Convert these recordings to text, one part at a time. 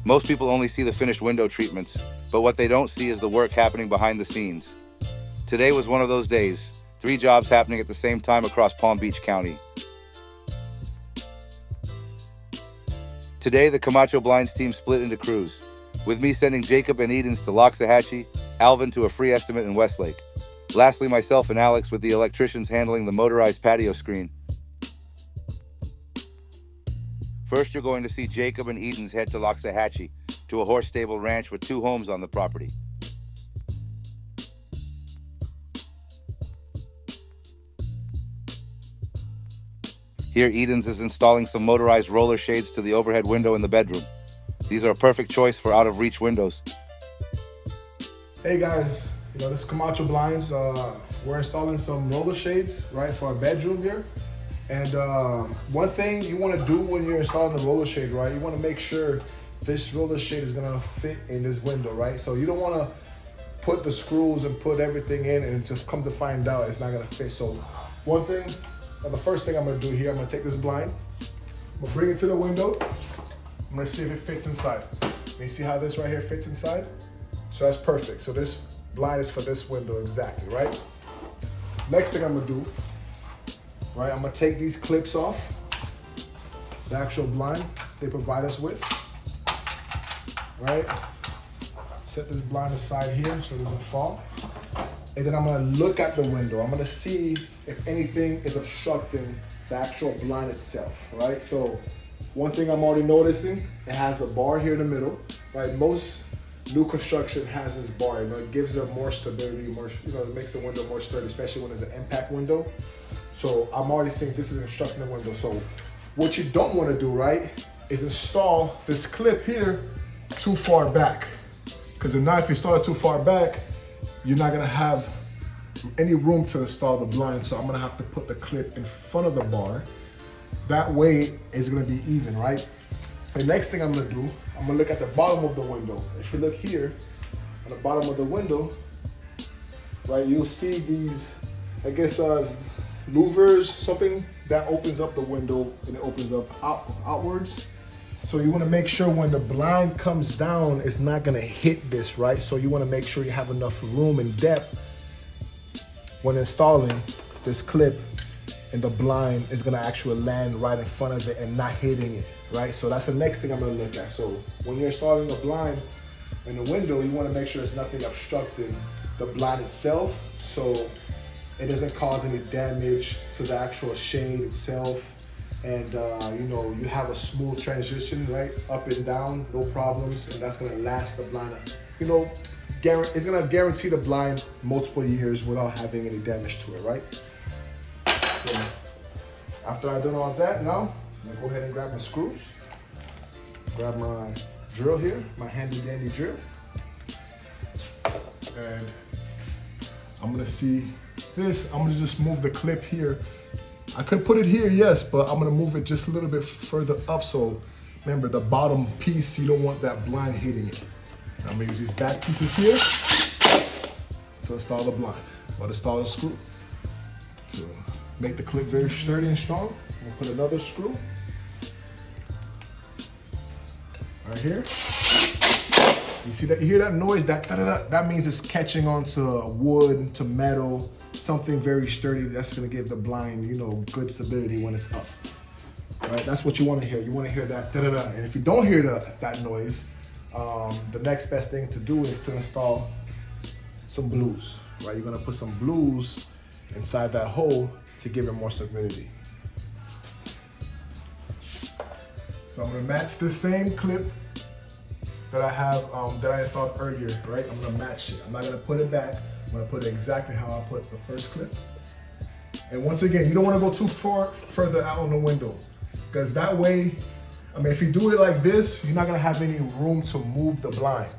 Most people only see the finished window treatments, but what they don't see is the work happening behind the scenes. Today was one of those days. 3 jobs happening at the same time across Palm Beach County. Today, the Camacho Blinds team split into crews, with me sending Jacob and Edens to Loxahatchee, Alvin to a free estimate in Westlake. Lastly, myself and Alex with the electricians handling the motorized patio screen. First, you're going to see Jacob and Edens head to Loxahatchee, to a horse stable ranch with 2 homes on the property. Here, Edens is installing some motorized roller shades to the overhead window in the bedroom. These are a perfect choice for out-of-reach windows. Hey guys, this is Camacho Blinds. We're installing some roller shades, right, for our bedroom here. And one thing you want to do when you're installing a roller shade, right, you want to make sure this roller shade is going to fit in this window, right? So you don't want to put the screws and put everything in and just come to find out it's not going to fit. So one thing, the first thing I'm going to do here, I'm going to take this blind, I'm going to bring it to the window. I'm going to see if it fits inside. You see how this right here fits inside? So that's perfect. So this blind is for this window exactly, right? Next thing I'm going to do, right, I'm gonna take these clips off, the actual blind they provide us with, right? Set this blind aside here so it doesn't fall. And then I'm gonna look at the window. I'm gonna see if anything is obstructing the actual blind itself, right? So one thing I'm already noticing, it has a bar here in the middle, right? Most new construction has this bar, it gives it more stability, more, it makes the window more sturdy, especially when it's an impact window. So I'm already seeing this is obstructing the window. So what you don't want to do, right, is install this clip here too far back. Because now if you install it too far back, you're not gonna have any room to install the blind. So I'm gonna have to put the clip in front of the bar. That way it's gonna be even, right? The next thing I'm gonna do, I'm gonna look at the bottom of the window. If you look here, on the bottom of the window, right, you'll see these, I guess, louvers, something that opens up the window and it opens up outwards. So you want to make sure when the blind comes down, it's not going to hit this, right? So you want to make sure you have enough room and depth when installing this clip, and the blind is going to actually land right in front of it and not hitting it, right? So that's the next thing I'm going to look at. So when you're installing the blind in the window, you want to make sure there's nothing obstructing the blind itself, so it doesn't cause any damage to the actual shade itself. And you have a smooth transition, right? Up and down, no problems. And that's gonna last the blind, it's gonna guarantee the blind multiple years without having any damage to it, right? So after I've done all that, now I'm gonna go ahead and grab my screws. Grab my drill here, my handy dandy drill. And I'm gonna see this, I'm gonna just move the clip here. I could put it here, yes, but I'm gonna move it just a little bit further up. So remember, the bottom piece, you don't want that blind hitting it. I'm gonna use these back pieces here to install the blind, or to install the screw. To make the clip very sturdy and strong, I'm gonna put another screw right here. You see that? You hear that noise? That means it's catching onto wood, to metal, something very sturdy. That's gonna give the blind, good stability when it's up. Right? That's what you want to hear. You want to hear that And if you don't hear that noise, the next best thing to do is to install some blues. Right? You're gonna put some blues inside that hole to give it more stability. So I'm gonna match the same clip that I have, that I installed earlier, right? I'm gonna match it. I'm not gonna put it back. I'm gonna put it exactly how I put the first clip. And once again, you don't wanna go too further out on the window, because that way, if you do it like this, you're not gonna have any room to move the blind,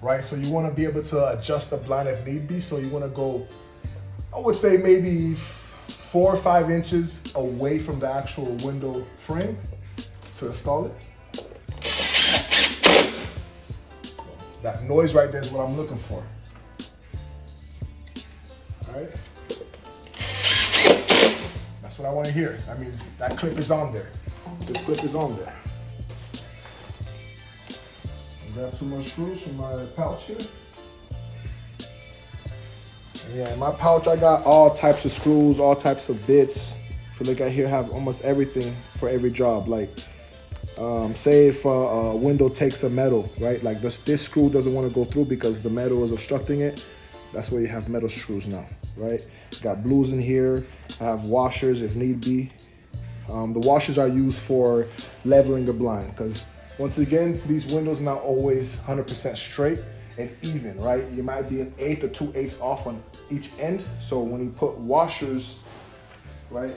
right? So you wanna be able to adjust the blind if need be. So you wanna go, I would say maybe 4 or 5 inches away from the actual window frame to install it. That noise right there is what I'm looking for. All right. That's what I want to hear. That means that clip is on there. This clip is on there. Grab 2 more screws from my pouch here. And yeah, in my pouch I got all types of screws, all types of bits. If you look at here, I have almost everything for every job. Like, say if a window takes a metal, right? Like this screw doesn't want to go through because the metal is obstructing it. That's where you have metal screws now, right? Got blues in here. I have washers if need be. The washers are used for leveling the blind because once again, these windows are not always 100% straight and even, right? You might be 1/8 or 2/8 off on each end. So when you put washers, right?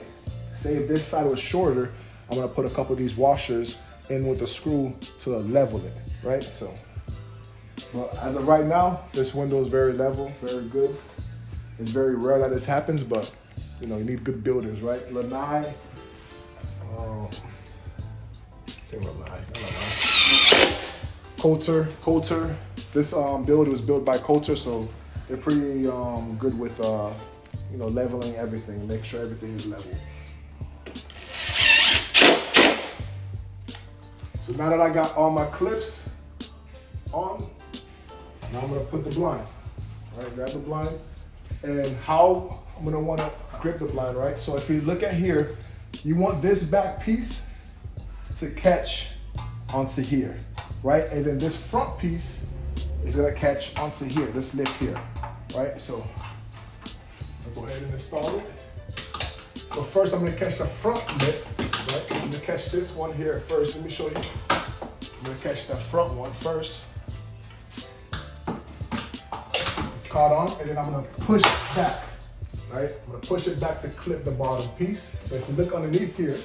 Say if this side was shorter, I'm gonna put a couple of these washers in with the screw to level it, right? So, well, as of right now, this window is very level, very good. It's very rare that this happens, but you know, you need good builders, right? Lanai, say Lanai, Coulter. This build was built by Coulter, so they're pretty good with you know, leveling everything, make sure everything is level. So now that I got all my clips on, now I'm gonna put the blind. All right, grab the blind, and how I'm gonna wanna grip the blind, right? So if you look at here, you want this back piece to catch onto here, right? And then this front piece is gonna catch onto here, this lip here, right? So I'll go ahead and install it. So first I'm gonna catch the front lip, right? I'm gonna catch this one here first. Let me show you. I'm gonna catch the front one first. It's caught on, and then I'm gonna push back, right? I'm gonna push it back to clip the bottom piece. So if you look underneath here,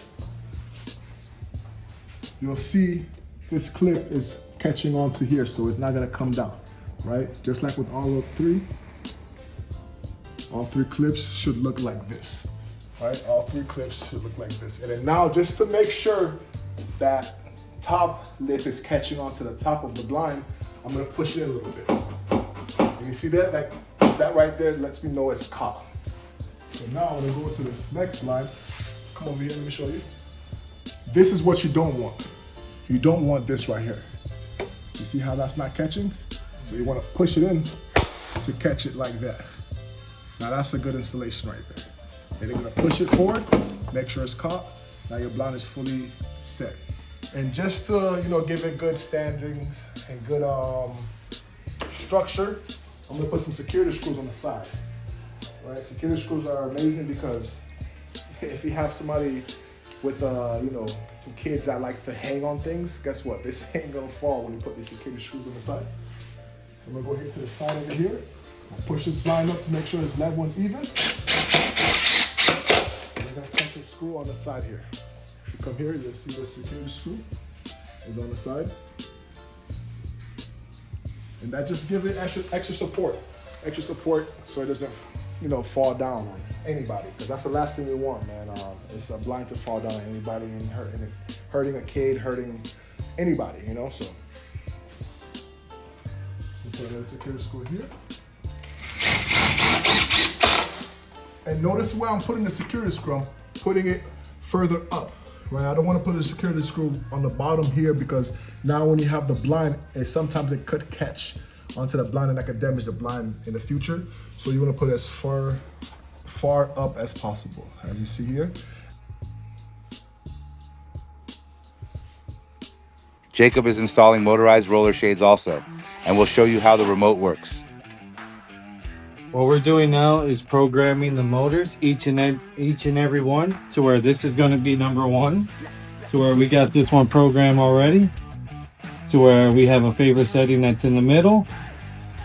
you'll see this clip is catching onto here, so it's not gonna come down, right? Just like with all three clips should look like this, right? All 3 clips should look like this. And then now, just to make sure that top lip is catching onto the top of the blind, I'm gonna push it in a little bit. And you see that? Like, that right there lets me know it's caught. So now I'm gonna go to this next blind. Come over here, let me show you. This is what you don't want. You don't want this right here. You see how that's not catching? So you wanna push it in to catch it like that. Now that's a good installation right there. And you're gonna push it forward, make sure it's caught. Now your blind is fully set. And just to, you know, give it good standings and good structure, I'm gonna put some security screws on the side. Right? Security screws are amazing because if you have somebody with, you know, some kids that like to hang on things, guess what? This ain't gonna fall when you put these security screws on the side. So I'm gonna go here to the side over here. I'll push this blind up to make sure it's level and even. We're gonna catch a screw on the side here. If you come here, you'll see the security screw is on the side. And that just gives it extra support so it doesn't, you know, fall down on anybody. Because that's the last thing we want, man. It's a blind to fall down on anybody and hurting a kid, hurting anybody, you know, so. We'll put a security screw here. And notice where I'm putting the security screw, I'm putting it further up, right? I don't want to put a security screw on the bottom here because now when you have the blind, sometimes it could catch onto the blind and that could damage the blind in the future. So you want to put it as far up as possible, as you see here. Jacob is installing motorized roller shades also, and we'll show you how the remote works. What we're doing now is programming the motors, each and every one, to where this is going to be number 1, to where we got this one programmed already, to where we have a favorite setting that's in the middle.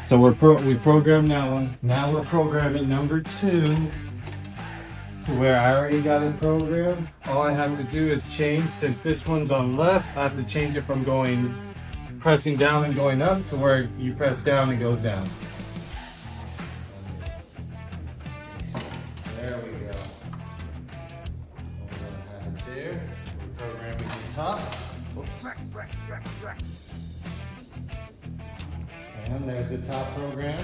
So we programmed that one. Now we're programming number 2, to where I already got it programmed. All I have to do is change, since this one's on left, I have to change it from pressing down and going up to where you press down and goes down. There we go. We're gonna have it there. We're programming the top. Oops. And there's the top program.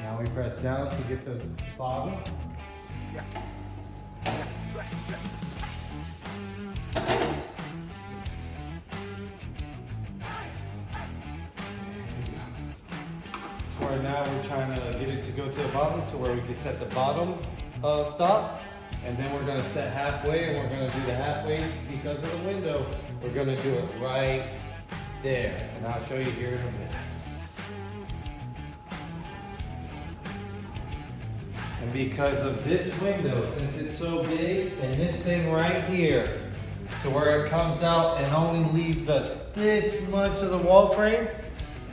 Now we press down to get the bottom. where now we're trying to get it to go to the bottom to where we can set the bottom stop. And then we're gonna set halfway, and we're gonna do the halfway because of the window. We're gonna do it right there. And I'll show you here in a minute. And because of this window, since it's so big, and this thing right here, to where it comes out and only leaves us this much of the wall frame,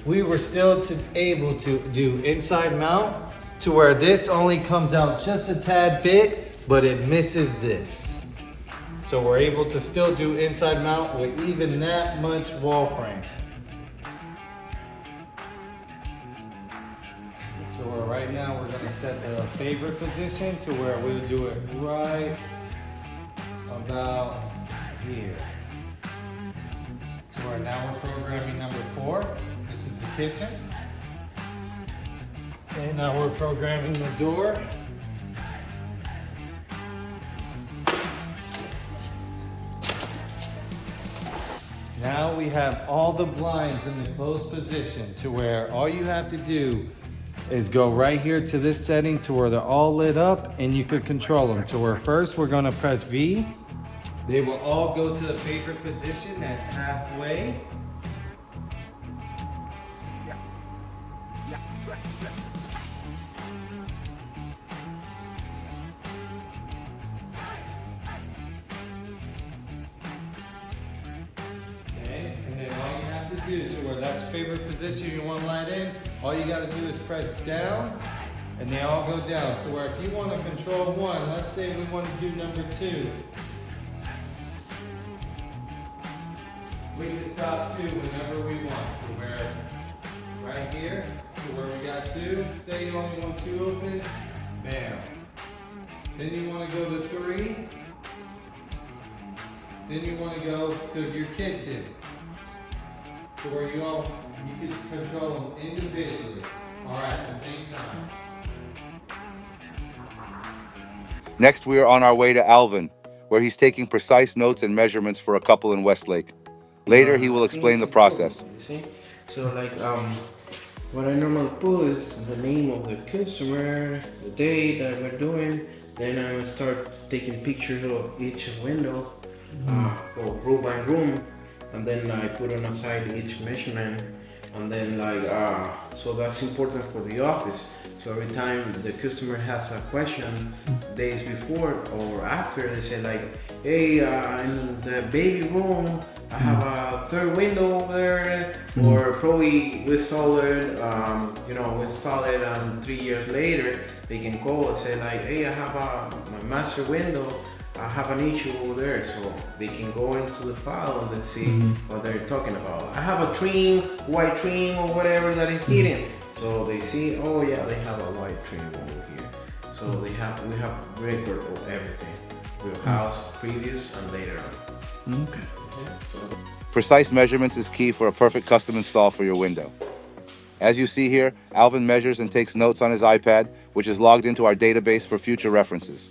we were still able to do inside mount to where this only comes out just a tad bit, but it misses this. So we're able to still do inside mount with even that much wall frame. So right now we're gonna set the favorite position to where we'll do it right about here. So where now we're programming number 4. This is the kitchen. And now we're programming the door. Now we have all the blinds in the closed position to where all you have to do is go right here to this setting to where they're all lit up, and you could control them to where first we're gonna press V. They will all go to the favorite position, that's halfway. To where that's favorite position you want to light in, all you got to do is press down and they all go down. So where if you want to control one, let's say we want to do number 2, we can stop 2 whenever we want. So where right here to where we got 2, say you only want 2 open, bam. Then you want to go to 3, then you want to go to your kitchen. To where you can control them individually, all right, at the same time. Next, we are on our way to Alvin, where he's taking precise notes and measurements for a couple in Westlake. Later, he will explain the process. See? So like what I normally put is the name of the customer, the day that we're doing, then I will start taking pictures of each window, or room by room. And then I put on aside each measurement, and then so that's important for the office. So every time the customer has a question, days before or after, they say like, hey, in the baby room, I have a third window over there, or probably we install it, we install it 3 years later, they can call and say like, hey, I have my master window, I have an issue over there, so they can go into the file and then see what they're talking about. I have a trim, white trim or whatever that is hidden. So they see, oh yeah, they have a white trim over here. So we have record of everything. With house, previous, and later on. Okay. So, Precise measurements is key for a perfect custom install for your window. As you see here, Alvin measures and takes notes on his iPad, which is logged into our database for future references.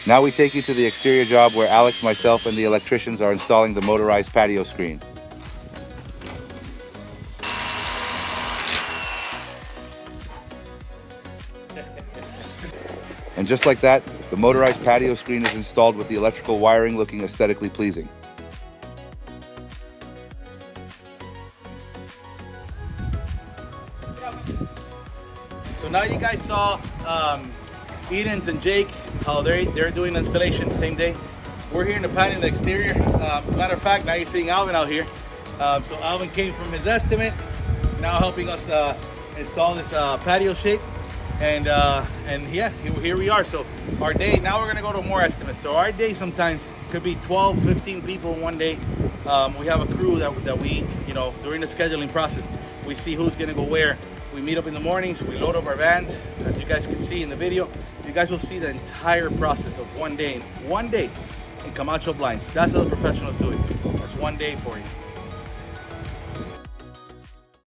Now we take you to the exterior job where Alex, myself, and the electricians are installing the motorized patio screen. And just like that, the motorized patio screen is installed with the electrical wiring looking aesthetically pleasing. So now you guys saw Eden's and Jake, how they're doing the installation same day. We're here in the patio in the exterior. Matter of fact, now you're seeing Alvin out here. So Alvin came from his estimate, now helping us install this patio shape. And yeah, here we are. So our day, now we're gonna go to more estimates. So our day sometimes could be 12, 15 people in one day. We have a crew that we, during the scheduling process, we see who's gonna go where. We meet up in the mornings, we load up our vans. As you guys can see in the video, you guys will see the entire process of one day in Camacho Blinds. That's how the professionals do it. That's one day for you.